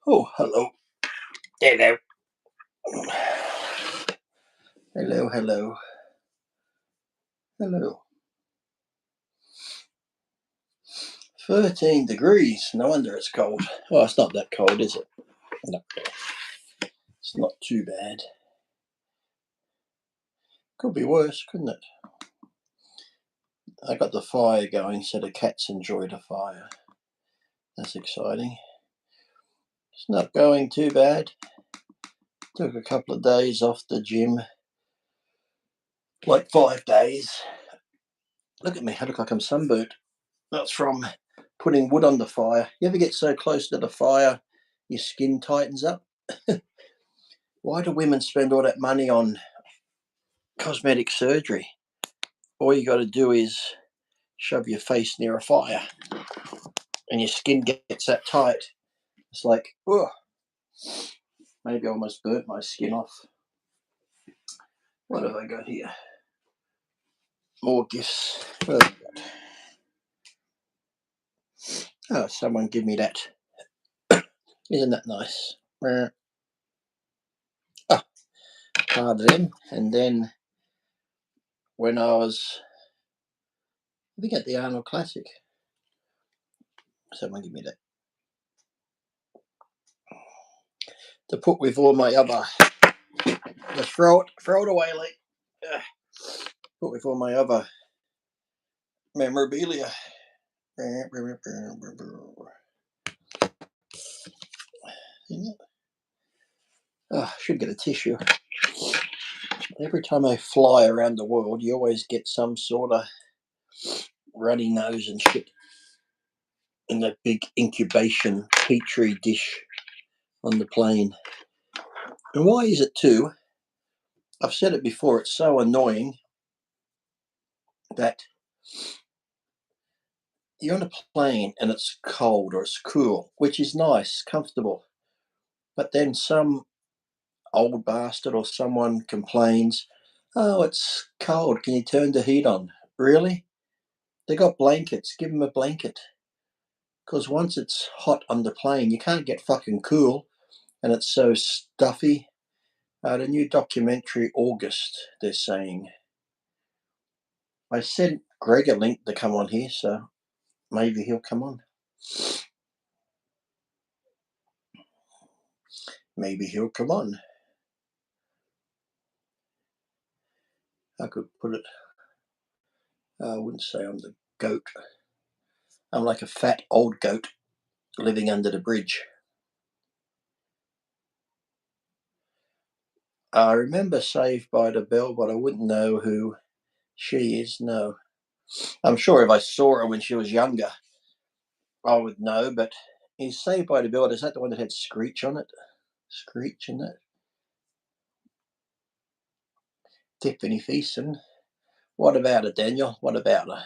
Oh, hello. Hello. Hello, hello. Hello. 13 degrees. No wonder it's cold. Oh, it's not that cold, is it? No. It's not too bad. Could be worse, couldn't it? I got the fire going so the cats enjoy the fire. That's exciting. It's not going too bad. Took a couple of days off the gym. Like 5 days. Look at me. I look like I'm sunburnt. That's from putting wood on the fire. You ever get so close to the fire your skin tightens up? Why do women spend all that money on cosmetic surgery? All you got to do is shove your face near a fire and your skin gets that tight. It's like, oh, maybe I almost burnt my skin off. What have I got here? More gifts. What have I got? Oh, someone give me that. Isn't that nice? Oh, part of them. And then when I was, I think at the Arnold Classic, someone give me that. To put with all my other, just throw it away, like, put with all my other memorabilia. I should get a tissue. Every time I fly around the world, you always get some sort of runny nose and shit in that big incubation petri dish on the plane. And why is it too? I've said it before, it's so annoying that you're on a plane and it's cold or it's cool, which is nice, comfortable. But then some old bastard or someone complains, oh, it's cold, can you turn the heat on? Really? They got blankets, give them a blanket. Because once it's hot on the plane, you can't get fucking cool, and it's so stuffy. The new documentary, August, they're saying. I sent Greg a link to come on here, so maybe he'll come on. Maybe he'll come on. I could put it, I wouldn't say I'm the goat. I'm like a fat old goat living under the bridge. I remember Saved by the Bell, but I wouldn't know who she is, no. I'm sure if I saw her when she was younger, I would know, but is Saved by the Bell, is that the one that had Screech on it? Screech in it? Tiffany Thiessen. What about her, Daniel? What about her?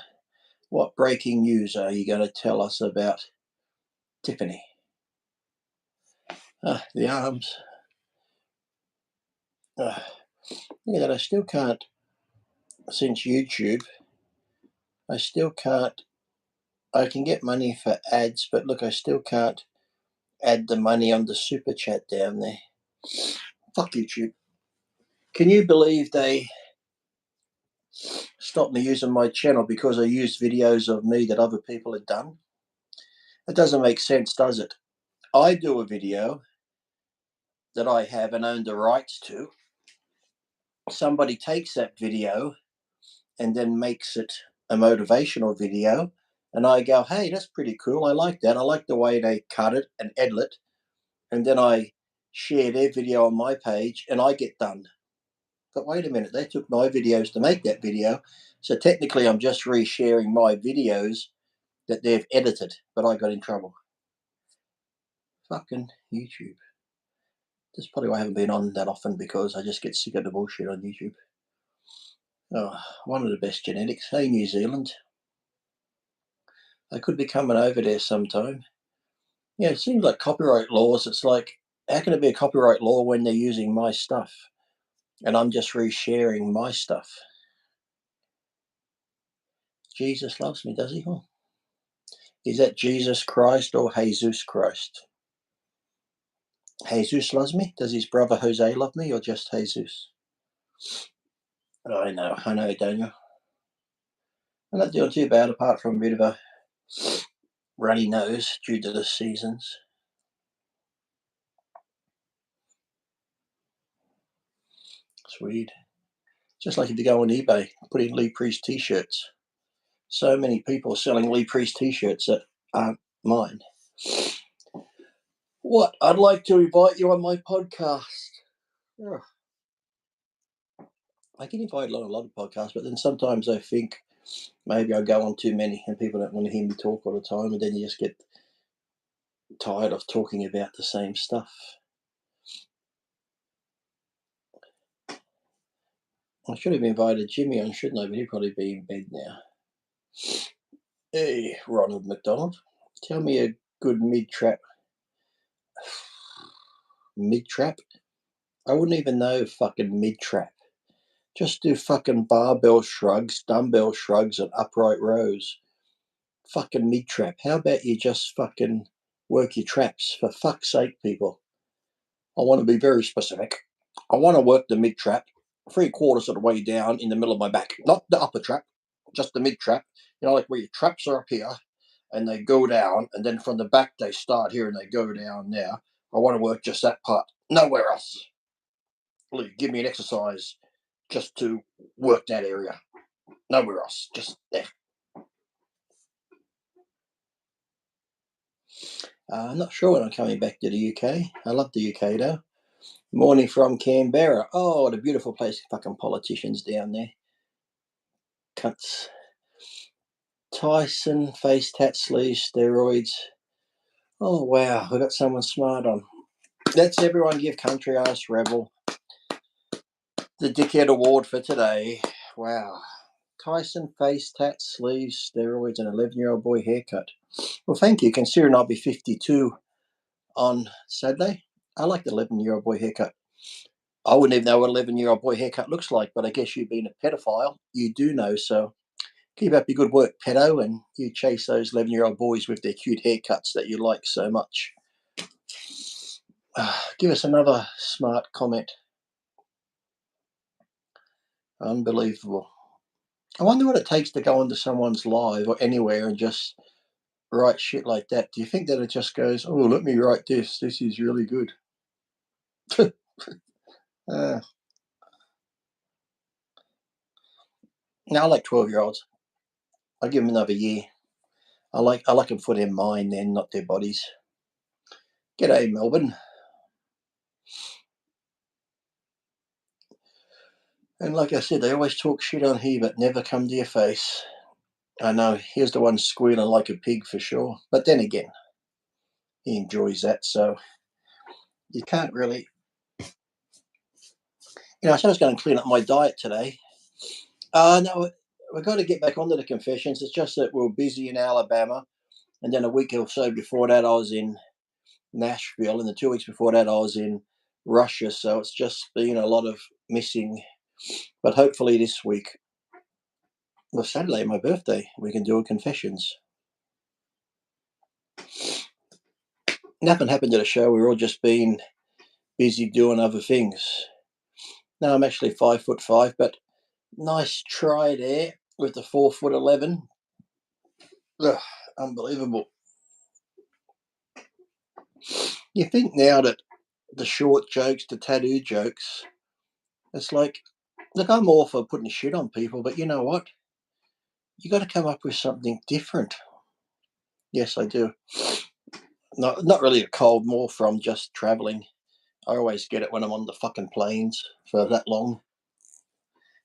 What breaking news are you going to tell us about Tiffany? The arms. Look at that, I still can't, since YouTube, I still can't, I can get money for ads, but look, I still can't add the money on the super chat down there. Fuck YouTube. Can you believe they stopped me using my channel because I used videos of me that other people had done? It doesn't make sense, does it? I do a video that I have and own the rights to. Somebody takes that video and then makes it a motivational video, and I go, hey, that's pretty cool, I like that, I like the way they cut it and edit it, and then I share their video on my page and I get done. But wait a minute, they took my videos to make that video, so technically I'm just resharing my videos that they've edited, but I got in trouble. Fucking YouTube. That's probably why I haven't been on that often, because I just get sick of the bullshit on YouTube. Oh, one of the best genetics. Hey, New Zealand. I could be coming over there sometime. Yeah, it seems like copyright laws. It's like, how can it be a copyright law when they're using my stuff? And I'm just resharing my stuff. Jesus loves me, does he? Is that Jesus Christ or Jesus Christ? Jesus loves me. Does his brother Jose love me, or just Jesus? I know, Daniel. I'm not doing too bad, apart from a bit of a runny nose due to the seasons. It's weird. Just like if you go on eBay, put in Lee Priest t-shirts. So many people selling Lee Priest t-shirts that aren't mine. What? I'd like to invite you on my podcast. Oh, I get invited on a lot of podcasts, but then sometimes I think maybe I go on too many and people don't want to hear me talk all the time, and then you just get tired of talking about the same stuff. I should have invited Jimmy on, shouldn't I? But he'd probably be in bed now. Hey, Ronald McDonald, tell me a good mid-trap. Mid-trap? I wouldn't even know fucking mid-trap. Just do fucking barbell shrugs, dumbbell shrugs, and upright rows. Fucking mid-trap. How about you just fucking work your traps? For fuck's sake, people. I want to be very specific. I want to work the mid-trap 3/4 of the way down in the middle of my back. Not the upper trap, just the mid-trap. You know, like where your traps are up here and they go down, and then from the back they start here and they go down there. I want to work just that part. Nowhere else. Please give me an exercise just to work that area. Nowhere else. Just there. I'm not sure when I'm coming back to the UK. I love the UK though. Morning from Canberra. Oh, what a beautiful place. Fucking politicians down there. Cunts. Tyson, face tat sleeves, steroids. Oh, wow. We got someone smart on. Let's everyone give Country Ass Rebel the Dickhead Award for today. Wow. Tyson, face tat sleeves, steroids, and 11-year-old boy haircut. Well, thank you. Considering I'll be 52 on Saturday, I like the 11-year-old boy haircut. I wouldn't even know what 11-year-old boy haircut looks like, but I guess you being a pedophile, you do know. So keep up your good work, pedo, and you chase those 11-year-old boys with their cute haircuts that you like so much. Give us another smart comment. Unbelievable. I wonder what it takes to go onto someone's live or anywhere and just write shit like that. Do you think that it just goes, oh, let me write this. This is really good. Now, I like 12-year-olds. I'll give them another year. I like them for their mind then, not their bodies. G'day, Melbourne. And like I said, they always talk shit on here, but never come to your face. I know, here's the one squealing like a pig for sure. But then again, he enjoys that, so you can't really. I said I was going to clean up my diet today. No, we've got to get back onto the confessions. It's just that we're busy in Alabama, and then a week or so before that I was in Nashville, and the 2 weeks before that I was in Russia, so it's just been a lot of missing. But hopefully this week, well, Saturday, my birthday, we can do a confessions. Nothing happened to the show. We're all just been busy doing other things. Now I'm actually 5'5", but nice try there with the 4'11". Ugh, unbelievable. You think now that the short jokes, the tattoo jokes, it's like, look, I'm all for putting shit on people, but you know what? You got to come up with something different. Yes, I do. Not really a cold, more from just traveling. I always get it when I'm on the fucking planes for that long.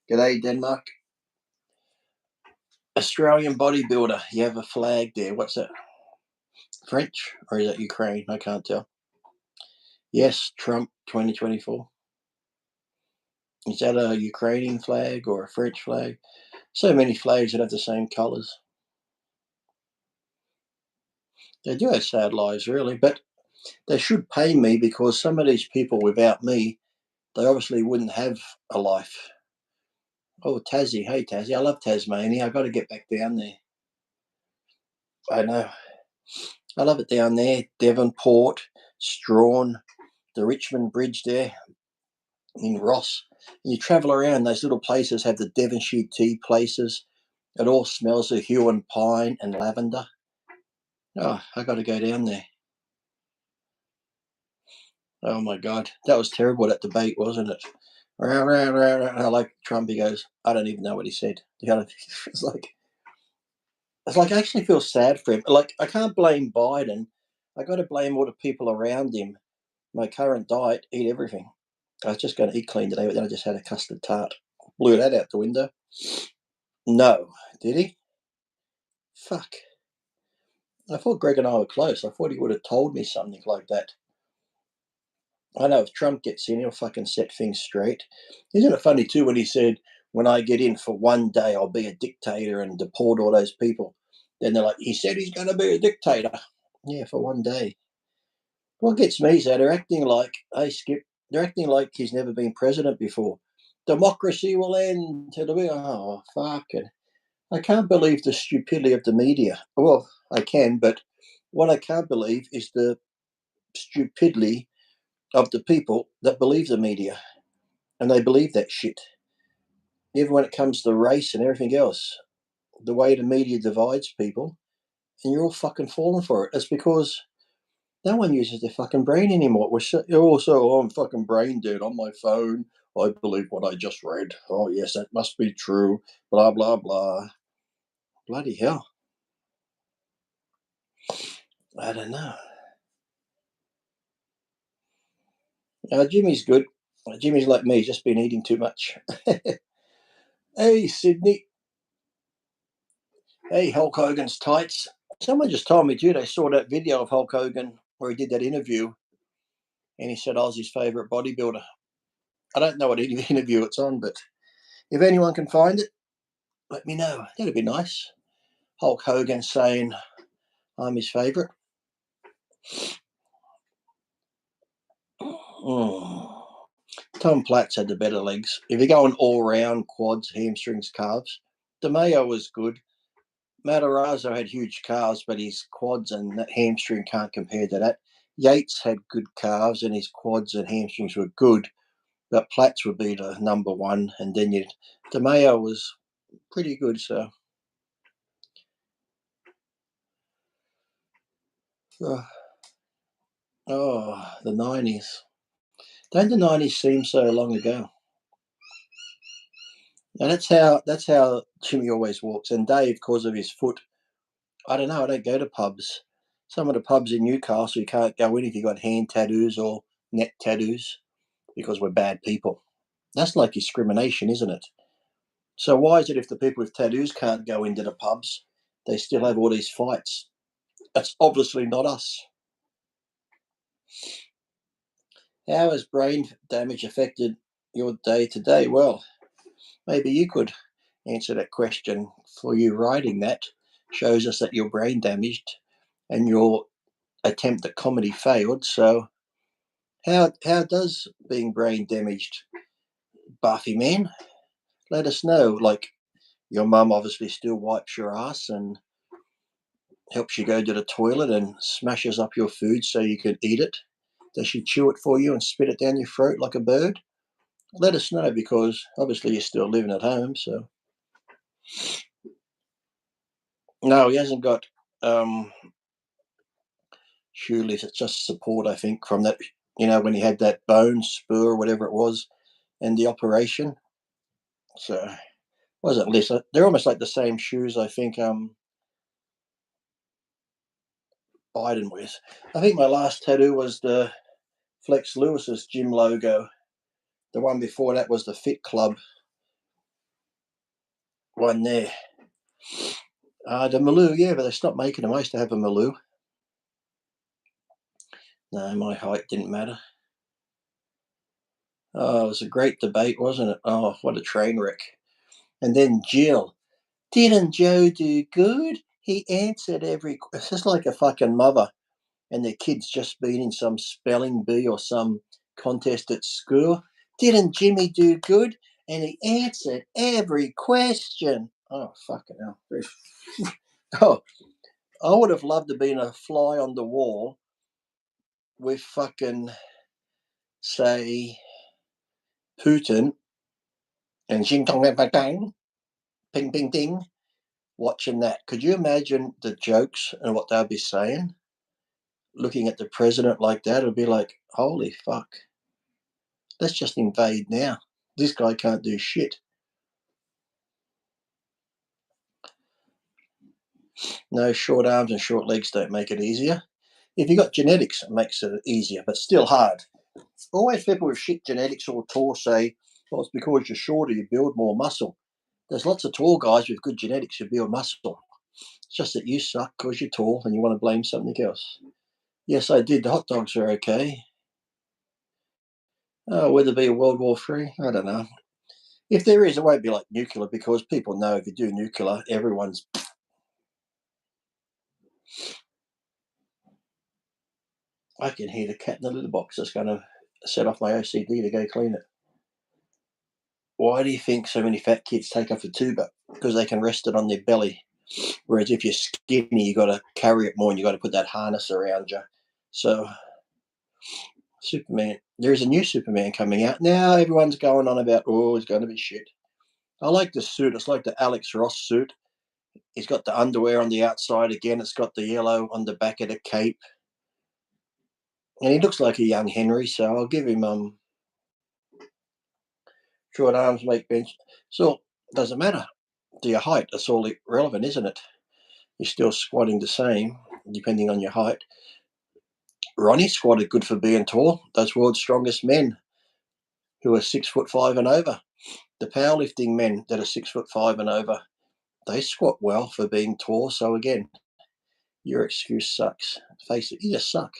G'day, Denmark. Australian bodybuilder. You have a flag there. What's that? French? Or is that Ukraine? I can't tell. Yes, Trump 2024. Is that a Ukrainian flag or a French flag? So many flags that have the same colours. They do have sad lives, really, but they should pay me, because some of these people, without me, they obviously wouldn't have a life. Oh, Tassie. Hey, Tassie. I love Tasmania. I've got to get back down there. I know. I love it down there. Devonport, Strawn, the Richmond Bridge there in Ross. And you travel around, those little places have the Devonshire tea places. It all smells of hue and pine and lavender. Oh, I got to go down there. Oh my God, that was terrible, that debate, wasn't it? I like Trump. He goes, I don't even know what he said. It's like I actually feel sad for him. Like, I can't blame Biden. I got to blame all the people around him. My current diet, eat everything. I was just going to eat clean today, but then I just had a custard tart. Blew that out the window. No, did he? Fuck. I thought Greg and I were close. I thought he would have told me something like that. I know if Trump gets in, he'll fucking set things straight. Isn't it funny too when he said, when I get in for one day, I'll be a dictator and deport all those people. Then they're like, he said he's going to be a dictator. Yeah, for one day. What gets me is that they're acting like, hey, Skip, they're acting like he's never been president before. Democracy will end. It'll be, oh, fucking. I can't believe the stupidity of the media. Well, I can, but what I can't believe is the stupidity of the people that believe the media. And they believe that shit. Even when it comes to race and everything else, the way the media divides people, and you're all fucking falling for it. It's because no one uses their fucking brain anymore. You're also, oh, I'm fucking brain dead on my phone. I believe what I just read. Oh, yes, that must be true. Blah, blah, blah. Bloody hell. I don't know. Jimmy's good. Jimmy's like me, just been eating too much. Hey, Sydney. Hey, Hulk Hogan's tights. Someone just told me too, they saw that video of Hulk Hogan where he did that interview and he said I was his favourite bodybuilder. I don't know what interview it's on, but if anyone can find it, let me know. That'd be nice. Hulk Hogan saying I'm his favourite. Tom Platz had the better legs. If you're going all round, quads, hamstrings, calves, DeMayo was good. Matarazzo had huge calves, but his quads and that hamstring can't compare to that. Yates had good calves and his quads and hamstrings were good, but Platz would be the number one. And then DeMayo was pretty good. So, the 90s. Don't the 90s seem so long ago? And that's how Jimmy always walks. And Dave, because of his foot, I don't know. I don't go to pubs. Some of the pubs in Newcastle you can't go in if you've got hand tattoos or neck tattoos because we're bad people. That's like discrimination, isn't it? So why is it if the people with tattoos can't go into the pubs, they still have all these fights? That's obviously not us. How has brain damage affected your day to day? Well, maybe you could answer that question. For you writing that shows us that you're brain damaged and your attempt at comedy failed. So how does being brain damaged buff you, man? Let us know. Like, your mum obviously still wipes your ass and helps you go to the toilet and smashes up your food so you can eat it. Does she chew it for you and spit it down your throat like a bird? Let us know, because obviously you're still living at home. So no, he hasn't got shoelace. It's just support, I think, from that. When he had that bone spur or whatever it was, and the operation. So wasn't less. They're almost like the same shoes, I think. Biden wears. I think my last tattoo was the Flex Lewis's gym logo. The one before that was the Fit Club one there. The Maloo, yeah, but they stopped making them. I used to have a Maloo. No, my height didn't matter. Oh, it was a great debate, wasn't it? Oh, what a train wreck. And then Jill. Didn't Joe do good? He answered every... It's just like a fucking mother and their kids just been in some spelling bee or some contest at school. Didn't Jimmy do good? And he answered every question. Oh, fucking hell. Oh, I would have loved to have been a fly on the wall with fucking say, Putin and Xing Tong Bang Bang, Ping Ping Ding, watching that. Could you imagine the jokes and what they'll be saying? Looking at the president like that, it'll be like, holy fuck. Let's just invade now. This guy can't do shit. No, short arms and short legs don't make it easier. If you've got genetics, it makes it easier, but still hard. Always people with shit genetics or tall say, well, it's because you're shorter, you build more muscle. There's lots of tall guys with good genetics who build muscle. It's just that you suck because you're tall and you want to blame something else. Yes, I did. The hot dogs are okay. Will there be a World War III? I don't know. If there is, it won't be like nuclear because people know if you do nuclear, everyone's. I can hear the cat in the litter box that's going to set off my OCD to go clean it. Why do you think so many fat kids take off the tuba? Because they can rest it on their belly. Whereas if you're skinny, you got to carry it more and you got to put that harness around you. So, Superman. There is a new Superman coming out. Now everyone's going on about, oh, it's going to be shit. I like the suit. It's like the Alex Ross suit. He's got the underwear on the outside again. It's got the yellow on the back of the cape. And he looks like a young Henry, so I'll give him short arms, make bench. So it doesn't matter. To your height, that's all relevant, isn't it? You're still squatting the same, depending on your height. Ronnie squatted good for being tall. Those world's strongest men who are 6'5" and over. The powerlifting men that are 6'5" and over, they squat well for being tall. So again, your excuse sucks. Face it, you just suck.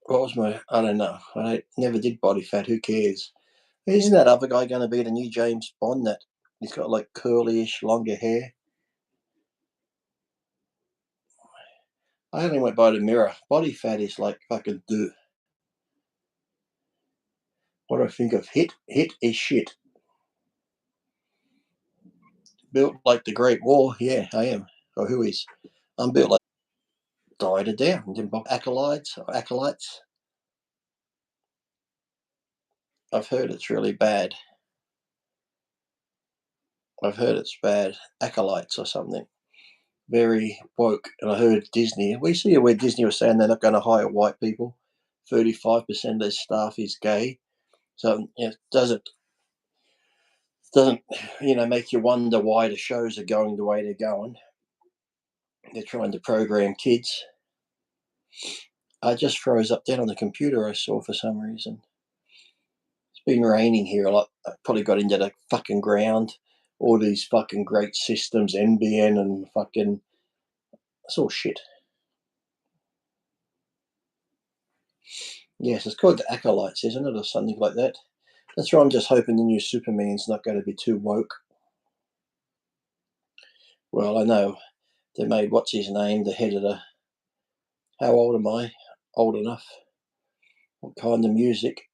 What was I don't know. I never did body fat. Who cares? Isn't that other guy going to be the new James Bond that he's got like curly-ish, longer hair? I only went by the mirror. Body fat is like fucking do. What do I think of Hit? Hit is shit. Built like the Great Wall. Yeah, I am. Or who is? I'm built like died it down. Acolytes. I've heard it's really bad. I've heard it's bad. Acolytes or something. Very woke. And I heard Disney. We see where Disney was saying they're not going to hire white people. 35% of their staff is gay. So it doesn't make you wonder why the shows are going the way they're going. They're trying to program kids. I just froze up then on the computer I saw for some reason. It's been raining here a lot. I probably got into the fucking ground. All these fucking great systems, NBN and fucking, it's all shit. Yes, it's called the Acolytes, isn't it, or something like that? That's why I'm just hoping the new Superman's not going to be too woke. Well, I know they made what's his name the head of the. How old am I? Old enough. What kind of music?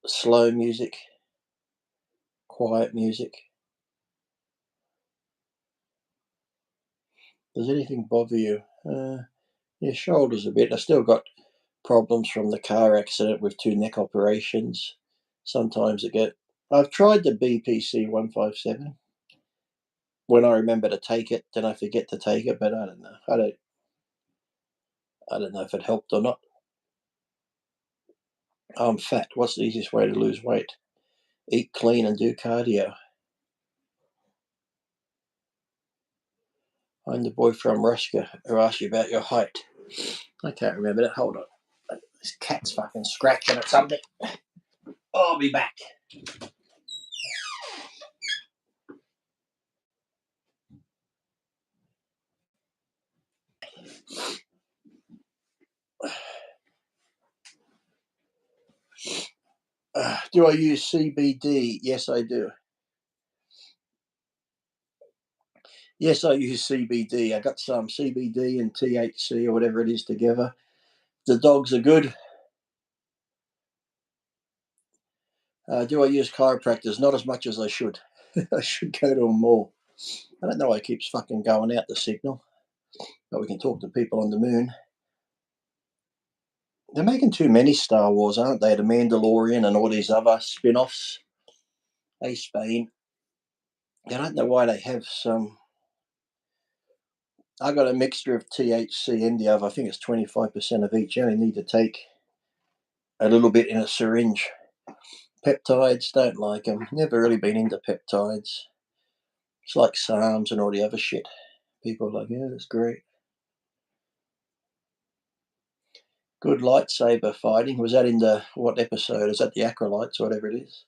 Slow music, quiet music. Does anything bother you? Your shoulders a bit. I still got problems from the car accident with 2 neck operations. Sometimes I've tried the BPC 157. When I remember to take it, then I forget to take it. But I don't know. I don't know if it helped or not. I'm fat. What's the easiest way to lose weight? Eat clean and do cardio. I'm the boy from Russia who asked you about your height. I can't remember that. Hold on. This cat's fucking scratching at something. I'll be back. Do I use CBD? Yes, I do. Yes, I use CBD. I got some CBD and THC or whatever it is together. The dogs are good. Do I use chiropractors? Not as much as I should. I should go to them more. I don't know why it keeps fucking going out the signal. but we can talk to people on the moon. They're making too many Star Wars, aren't they? The Mandalorian and all these other spin-offs. Hey, Spain. I don't know why they have some. I got a mixture of THC and the other. I think it's 25% of each. You only need to take a little bit in a syringe. Peptides, don't like them. Never really been into peptides. It's like SARMs and all the other shit. People are like, yeah, that's great. Good lightsaber fighting. Was that in the, what episode? Is that the Acrolytes, whatever it is?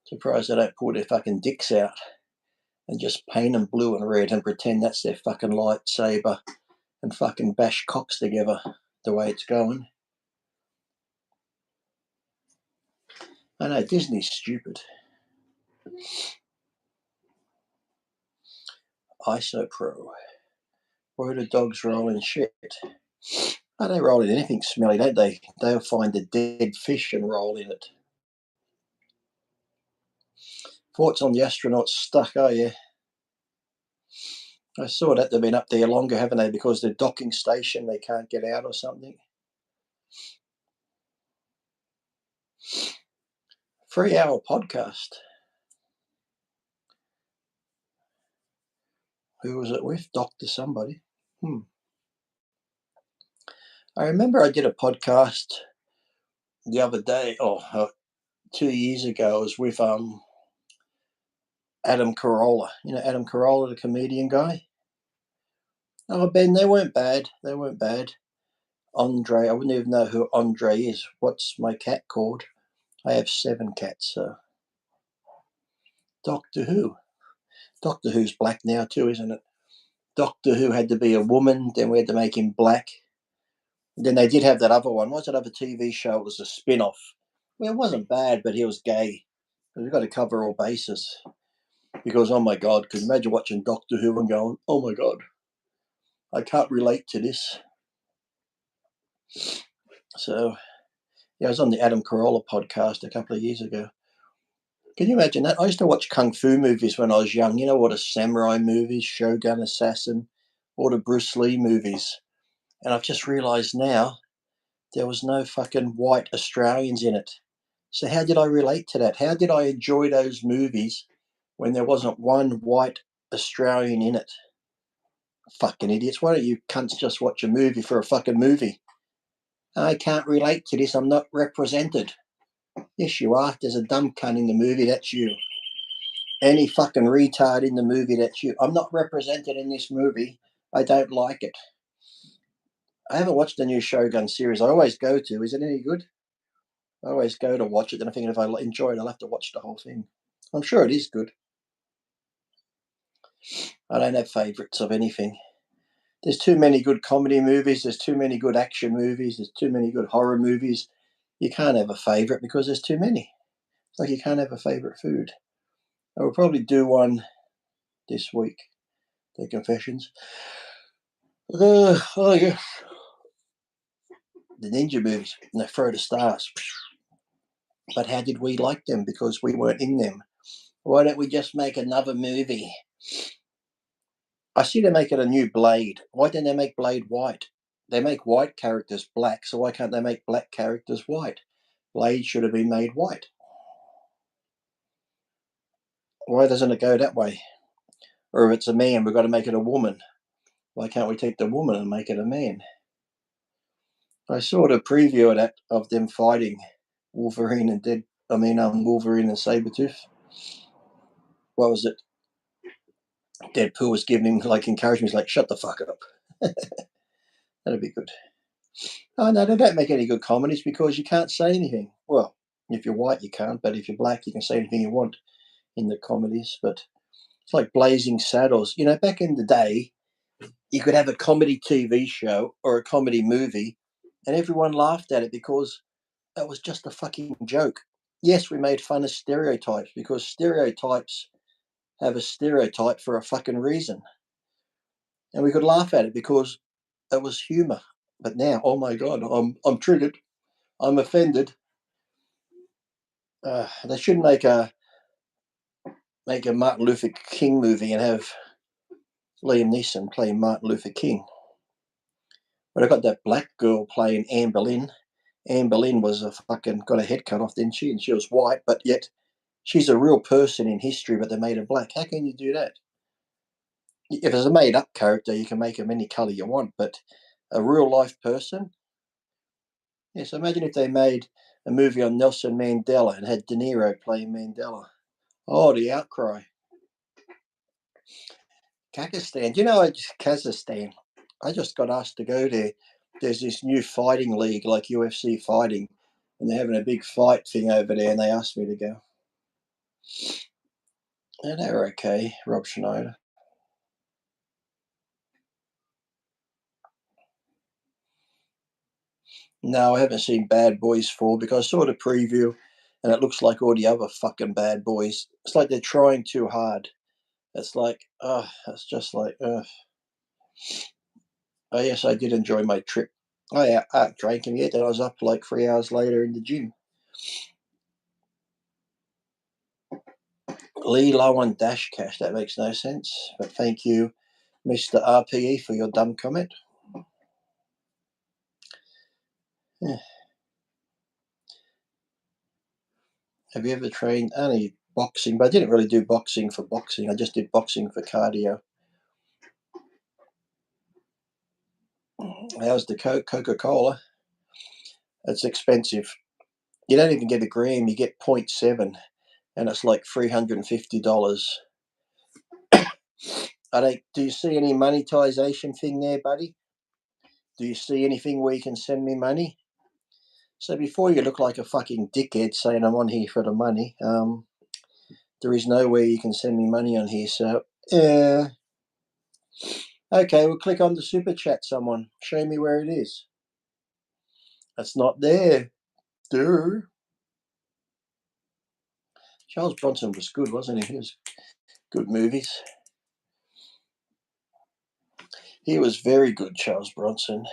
Surprised they don't pull their fucking dicks out and just paint them blue and red and pretend that's their fucking lightsaber and fucking bash cocks together the way it's going. I know, Disney's stupid. Isopro. Where do dogs roll in shit? Oh, they roll in anything smelly, don't they? They'll find a dead fish and roll in it. Thoughts on the astronauts stuck, oh yeah. I saw that they've been up there longer, haven't they? Because the docking station, they can't get out or something. 3-hour podcast. Who was it with? Doctor somebody. I remember I did a podcast the other day, 2 years ago. It was with Adam Carolla. You know Adam Carolla, the comedian guy? Oh, Ben, they weren't bad. They weren't bad. Andre, I wouldn't even know who Andre is. What's my cat called? I have 7 cats, so. Doctor Who. Doctor Who's black now too, isn't it? Doctor Who had to be a woman, then we had to make him black. Then they did have that other one. What's that other TV show? It was a spin-off. Well, it wasn't bad, but he was gay. We've got to cover all bases. Because, oh my God, could you imagine watching Doctor Who and going, oh my God, I can't relate to this. So, yeah, I was on the Adam Carolla podcast a couple of years ago. Can you imagine that? I used to watch Kung Fu movies when I was young. You know, what, the samurai movies, Shogun Assassin, all the Bruce Lee movies. And I've just realised now there was no fucking white Australians in it. So how did I relate to that? How did I enjoy those movies when there wasn't one white Australian in it? Fucking idiots. Why don't you cunts just watch a movie for a fucking movie? I can't relate to this. I'm not represented. Yes, you are. There's a dumb cunt in the movie. That's you. Any fucking retard in the movie. That's you. I'm not represented in this movie. I don't like it. I haven't watched the new Shogun series. I always go to. Is it any good? I always go to watch it. Then I'm thinking if I enjoy it, I'll have to watch the whole thing. I'm sure it is good. I don't have favourites of anything. There's too many good comedy movies. There's too many good action movies. There's too many good horror movies. You can't have a favourite because there's too many. It's like you can't have a favourite food. I will probably do one this week. The Confessions. Oh yeah. The ninja movies. And they throw the stars. But how did we like them? Because we weren't in them. Why don't we just make another movie? I see they're making a new Blade. Why didn't they make Blade white? They make white characters black, so why can't they make black characters white? Blade should have been made white. Why doesn't it go that way? Or if it's a man, we've got to make it a woman. Why can't we take the woman and make it a man? I saw the preview of that, of them fighting Wolverine and Wolverine and Sabretooth. What was it? Deadpool was giving him like encouragement. He's like, shut the fuck up. That'd be good. Oh no, they don't make any good comedies because you can't say anything. Well, if you're white you can't, but if you're black you can say anything you want in the comedies. But it's like Blazing Saddles. You know, back in the day, you could have a comedy TV show or a comedy movie and everyone laughed at it because it was just a fucking joke. Yes, we made fun of stereotypes because stereotypes have a stereotype for a fucking reason. And we could laugh at it because it was humour. But now, oh my God, I'm triggered. I'm offended. They should make a Martin Luther King movie and have Liam Neeson playing Martin Luther King. But I got that black girl playing Anne Boleyn. Anne Boleyn was got her head cut off, didn't she? And she was white, but yet she's a real person in history, but they made her black. How can you do that? If it's a made-up character, you can make them any colour you want, but a real-life person? Yes, imagine if they made a movie on Nelson Mandela and had De Niro playing Mandela. Oh, the outcry. Kazakhstan. Kazakhstan? I just got asked to go there. There's this new fighting league, like UFC fighting, and they're having a big fight thing over there, and they asked me to go. And they were okay, Rob Schneider. No, I haven't seen Bad Boys 4 because I saw the preview and it looks like all the other fucking Bad Boys. It's like they're trying too hard. It's like, it's just like, oh, yes, I did enjoy my trip. I drank him yet, and I was up like 3 hours later in the gym. Lee low on Dash Cash, that makes no sense. But thank you, Mr. RPE, for your dumb comment. Yeah. Have you ever trained only boxing? But I didn't really do boxing for boxing. I just did boxing for cardio. How's the Coca-Cola? It's expensive. You don't even get a gram. You get 0.7, and it's like $350. Do you see any monetization thing there, buddy? Do you see anything where you can send me money? So before you look like a fucking dickhead saying I'm on here for the money, there is no way you can send me money on here. So, yeah. Okay, we'll click on the super chat, someone. Show me where it is. It's not there. Dude. Charles Bronson was good, wasn't he? He was good movies. He was very good, Charles Bronson.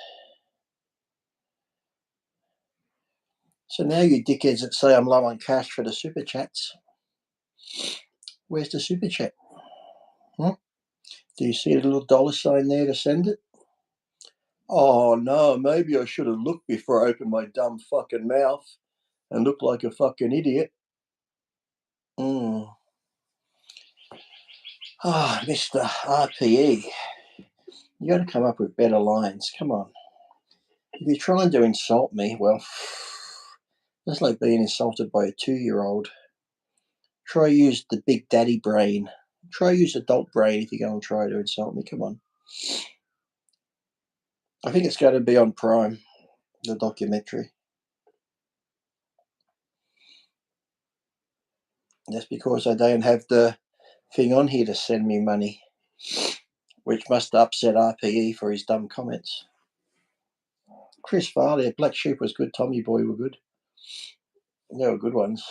So now you dickheads that say I'm low on cash for the super chats, where's the super chat? Do you see a little dollar sign there to send it? Oh no, maybe I should have looked before I opened my dumb fucking mouth and looked like a fucking idiot. Mr. RPE, you got to come up with better lines. Come on. If you're trying to insult me, well, that's like being insulted by a 2-year-old. Try use the big daddy brain. Try use adult brain if you're going to try to insult me. Come on. I think it's going to be on Prime, the documentary. That's because I don't have the thing on here to send me money, which must upset RPE for his dumb comments. Chris Farley, Black Sheep was good. Tommy Boy were good. They were good ones.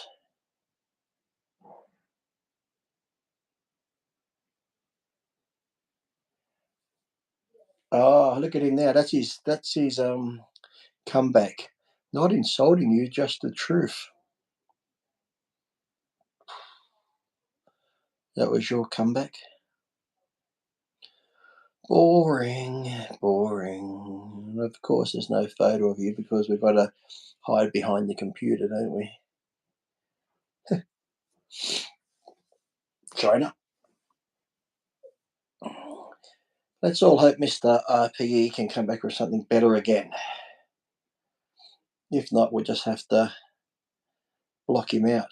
Oh, look at him now. That's his comeback. Not insulting you, just the truth. That was your comeback? Boring. Of course, there's no photo of you because we've got to hide behind the computer, don't we? China. Let's all hope Mr. RPE can come back with something better again. If not, we'll just have to block him out.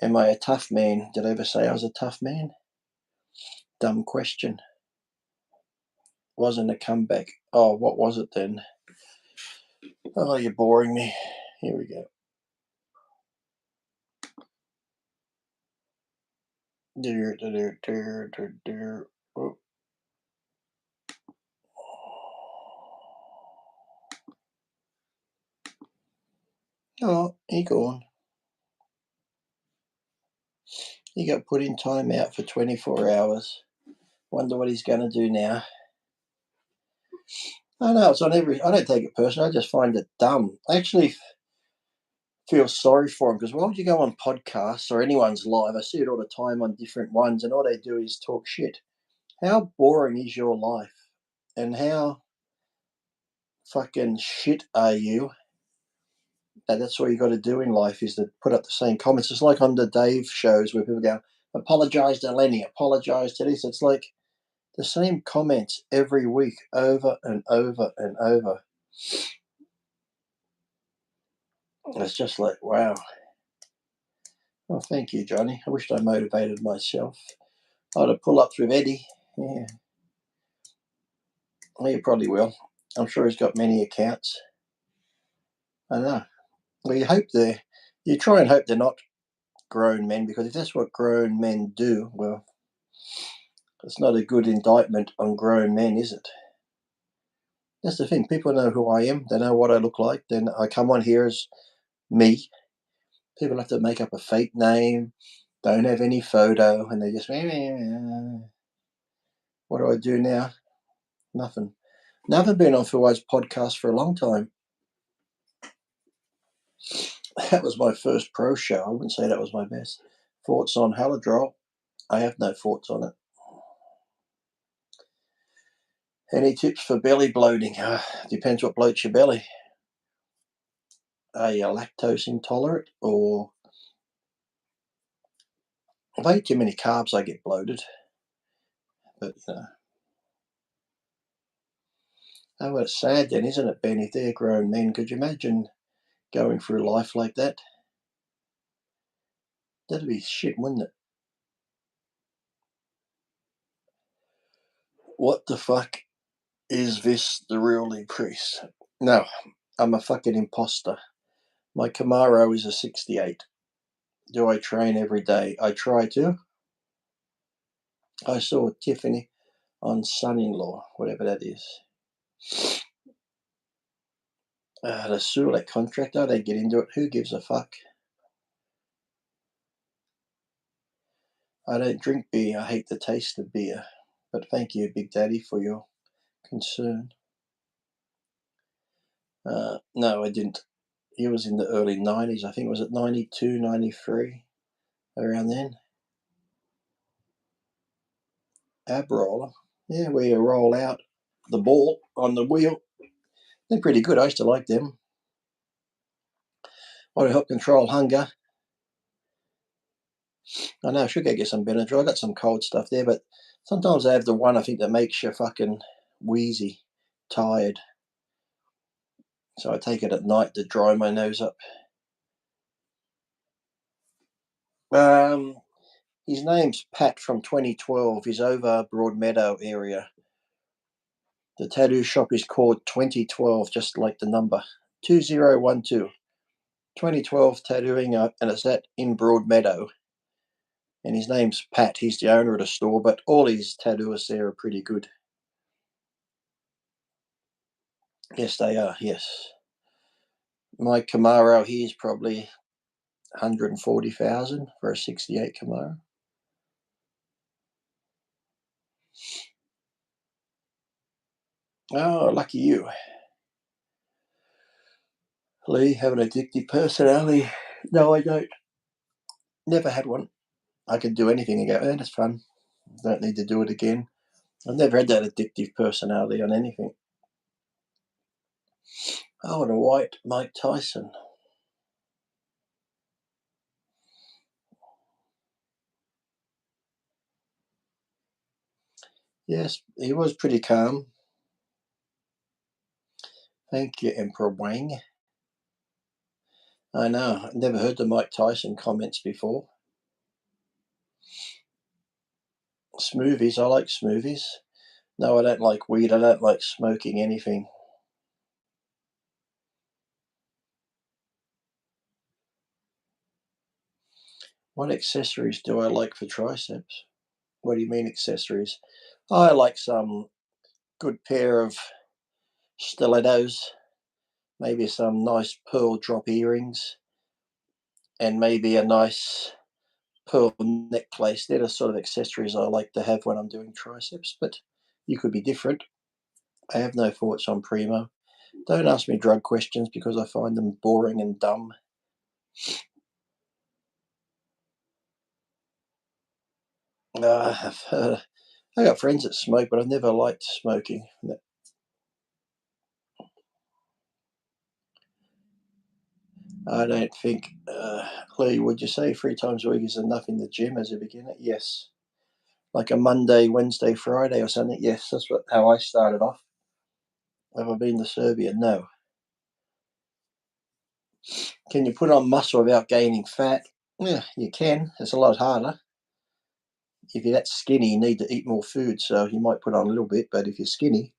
Am I a tough man? Did I ever say I was a tough man? Dumb question. Wasn't a comeback. Oh, what was it then? Oh, you're boring me. Here we go. Oh, he gone. He got put in timeout for 24 hours. Wonder what he's going to do now. I know it's on every. I don't take it personally. I just find it dumb. I actually feel sorry for him because why would you go on podcasts or anyone's live? I see it all the time on different ones, and all they do is talk shit. How boring is your life? And how fucking shit are you? That's all you got to do in life is to put up the same comments. It's like on the Dave shows where people go, apologise to Lenny, apologise to this. It's like the same comments every week over and over and over. It's just like, wow. Well, thank you, Johnny. I wished I motivated myself. I ought to pull up with Eddie. Yeah. Well, he probably will. I'm sure he's got many accounts. I know. Well, you try and hope they're not grown men, because if that's what grown men do, well, it's not a good indictment on grown men, is it? That's the thing. People know who I am. They know what I look like. Then I come on here as me. People have to make up a fake name, don't have any photo, and they just, what do I do now? Nothing. Now, I've been on Fuad's podcast for a long time. That was my first pro show. I wouldn't say that was my best. Thoughts on Haladrol? I have no thoughts on it. Any tips for belly bloating? Depends what bloats your belly. Are you lactose intolerant, or if I eat too many carbs, I get bloated. But oh, well, it's sad then, isn't it, Ben? If they're grown men, could you imagine going through life like that? That'd be shit, wouldn't it? What the fuck is this, the real Lee Priest? No, I'm a fucking imposter. My Camaro is a 68. Do I train every day? I try to. I saw Tiffany on Son-in-Law, whatever that is. The Sulek contractor, they get into it. Who gives a fuck? I don't drink beer. I hate the taste of beer. But thank you, Big Daddy, for your concern. No, I didn't. He was in the early 90s. I think it was at 92, 93, around then. Ab roller. Yeah, where you roll out the ball on the wheel. They're pretty good. I used to like them. I to help control hunger. I know I should go get some Benadryl. I got some cold stuff there, but sometimes I have the one I think that makes you fucking wheezy, tired. So I take it at night to dry my nose up. His name's Pat from 2012. He's over Broadmeadow area. The tattoo shop is called 2012, just like the number 2012. 2012 tattooing, and it's in Broadmeadow. And his name's Pat. He's the owner of the store, but all his tattooists there are pretty good. Yes, they are. Yes. My Camaro here is probably 140,000 for a 68 Camaro. Oh, lucky you. Lee, have an addictive personality? No, I don't. Never had one. I could do anything and go, that's fun. Don't need to do it again. I've never had that addictive personality on anything. Oh, and a white Mike Tyson. Yes, he was pretty calm. Thank you, Emperor Wang. I know. I've never heard the Mike Tyson comments before. Smoothies. I like smoothies. No, I don't like weed. I don't like smoking anything. What accessories do I like for triceps? What do you mean accessories? I like some good pair of stilettos, maybe some nice pearl drop earrings, and maybe a nice pearl necklace. They're the sort of accessories I like to have when I'm doing triceps, but you could be different. I have no thoughts on Primo. Don't ask me drug questions because I find them boring and dumb. I got friends that smoke, but I've never liked smoking. I don't think, Lee, would you say 3 times a week is enough in the gym as a beginner? Yes. Like a Monday, Wednesday, Friday or something? Yes, that's how I started off. Have I been to Serbia? No. Can you put on muscle without gaining fat? Yeah, you can. It's a lot harder. If you're that skinny, you need to eat more food, so you might put on a little bit, but if you're skinny,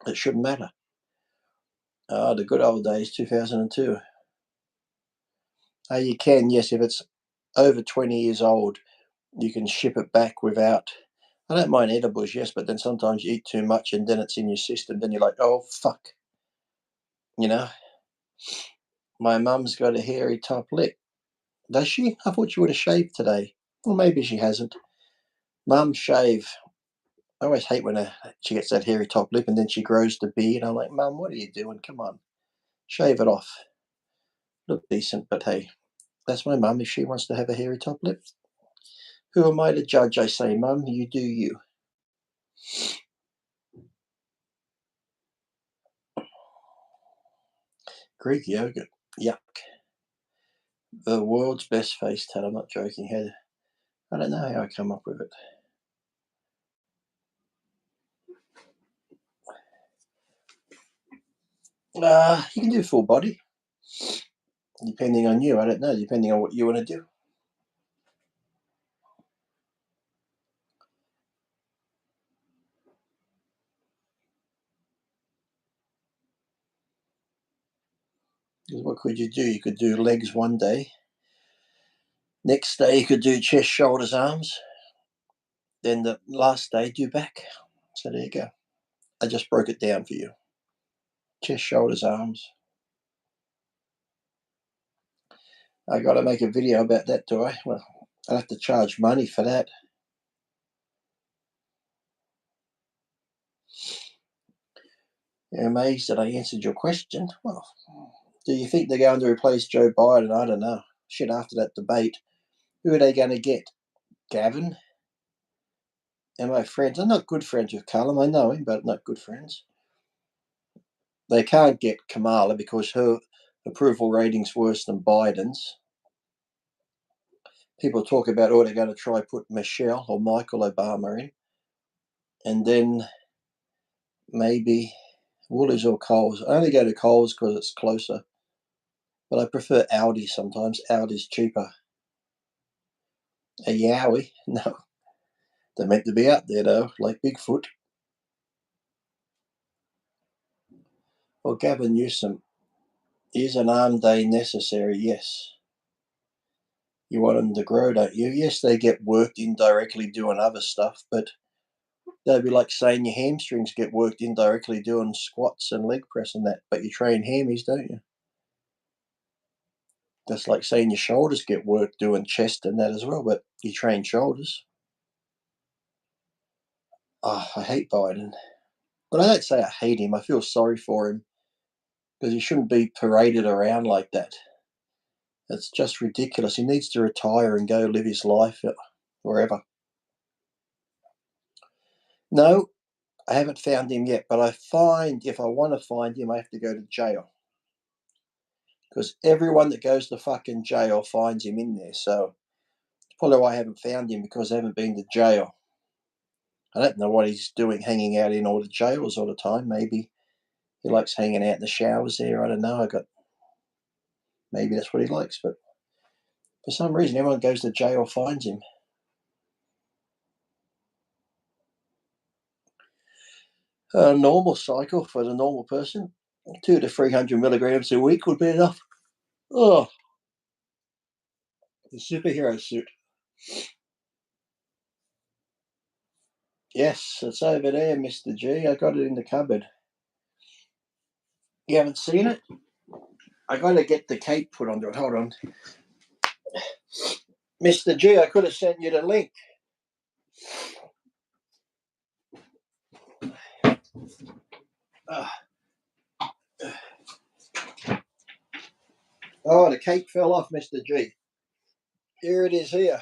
it shouldn't matter. The good old days, 2002. You can, yes, if it's over 20 years old, you can ship it back without. I don't mind edibles, yes, but then sometimes you eat too much and then it's in your system. Then you're like, oh, fuck. You know, my mum's got a hairy top lip. Does she? I thought she would have shaved today. Well, maybe she hasn't. Mum shave. I always hate when she gets that hairy top lip and then she grows the beard. I'm like, Mum, what are you doing? Come on, shave it off. Look decent, but hey, that's my mum. If she wants to have a hairy top lip, who am I to judge? I say, Mum, you do you. Greek yogurt. Yuck. The world's best face tat. I'm not joking. I don't know how I come up with it. You can do full body, depending on you. I don't know, depending on what you want to do. Because what could you do? You could do legs one day. Next day, you could do chest, shoulders, arms. Then the last day, do back. So there you go. I just broke it down for you. Chest, shoulders, arms. I got to make a video about that, do I? Well, I'll have to charge money for that. You're amazed that I answered your question? Well, do you think they're going to replace Joe Biden? I don't know. Shit, after that debate, who are they going to get? Gavin? And my friends, I'm not good friends with Callum. I know him, but not good friends. They can't get Kamala because her approval rating's worse than Biden's. People talk about, oh, they're going to try put Michelle or Michael Obama in. And then maybe Woolies or Coles. I only go to Coles because it's closer. But I prefer Aldi sometimes. Aldi's cheaper. A Yowie? No. They're meant to be out there, though, like Bigfoot. Well, Gavin Newsom, is an arm day necessary? Yes. You want them to grow, don't you? Yes, they get worked indirectly doing other stuff, but that'd be like saying your hamstrings get worked indirectly doing squats and leg press and that, but you train hammies, don't you? That's like saying your shoulders get worked doing chest and that as well, but you train shoulders. I hate Biden. But I don't say I hate him. I feel sorry for him because he shouldn't be paraded around like that. It's just ridiculous. He needs to retire and go live his life wherever. No, I haven't found him yet, but I find if I want to find him, I have to go to jail. Because everyone that goes to fucking jail finds him in there. So it's probably why I haven't found him, because I haven't been to jail. I don't know what he's doing hanging out in all the jails all the time. Maybe he likes hanging out in the showers there. I don't know. Maybe that's what he likes. But for some reason, everyone goes to jail finds him. A normal cycle for the normal person, 200 to 300 milligrams a week would be enough. Oh, the superhero suit. Yes, it's over there, Mr. G. I got it in the cupboard. You haven't seen it? I got to get the cape put onto it. Hold on. Mr. G, I could have sent you the link. Oh, the cape fell off, Mr. G. Here it is here.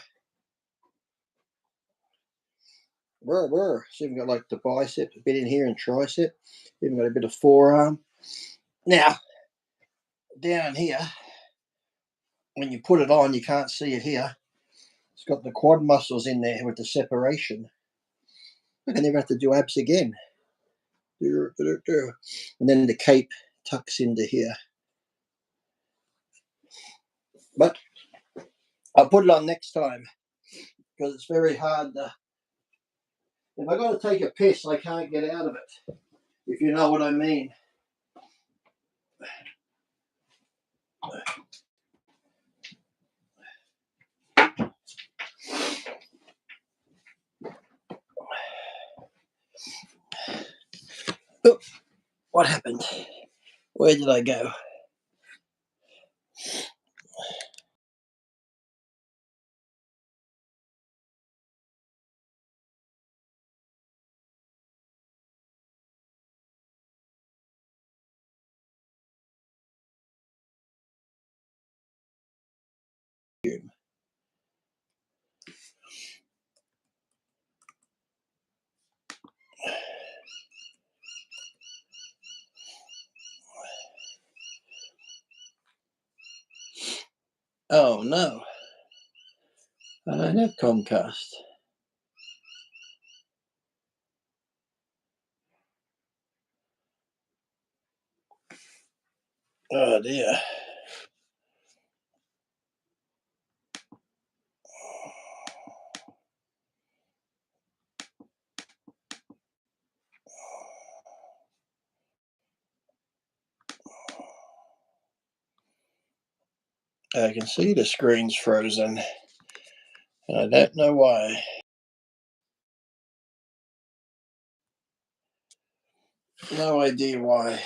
So even got like the bicep, a bit in here, and tricep. Even got a bit of forearm. Now, down here, when you put it on, you can't see it here. It's got the quad muscles in there with the separation. I never have to do abs again. And then the cape tucks into here. But I'll put it on next time because it's very hard to, if I got to take a piss, I can't get out of it, if you know what I mean. Oh, what happened? Where did I go? Oh no, I don't have Comcast. Oh dear. I can see the screen's frozen. I don't know why. No idea why.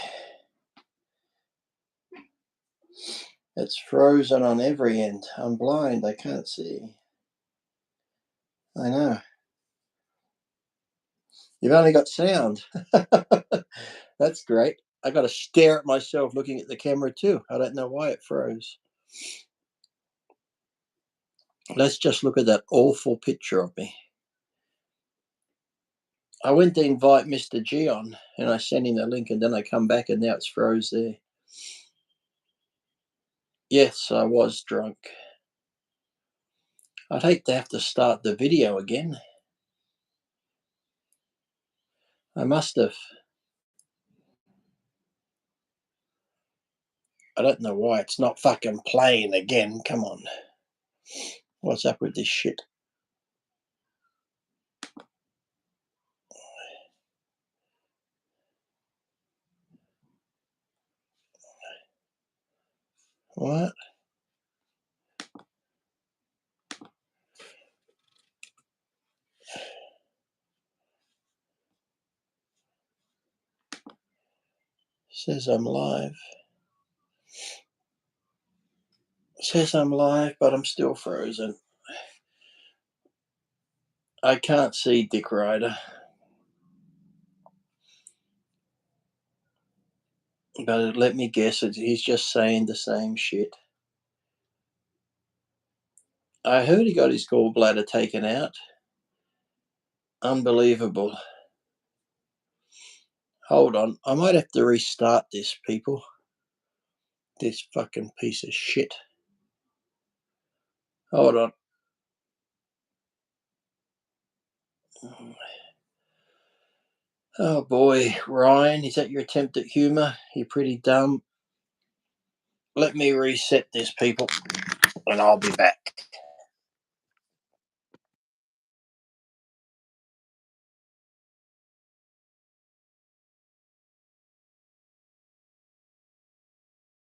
It's frozen on every end. I'm blind. I can't see. I know. You've only got sound. That's great. I got to stare at myself looking at the camera too. I don't know why it froze. Let's just look at that awful picture of me. I went to invite Mr. G on and I sent him the link and then I come back and now it's froze there. Yes, I was drunk. I'd hate to have to start the video again. I must have. I don't know why it's not fucking playing again. Come on. What's up with this shit? What? Says I'm live. Says I'm live, but I'm still frozen. I can't see Dick Ryder. But let me guess, he's just saying the same shit. I heard he got his gallbladder taken out. Unbelievable. Hold on. I might have to restart this, people. This fucking piece of shit. Hold on. Oh boy, Ryan, is that your attempt at humour? You're pretty dumb. Let me reset this, people, and I'll be back.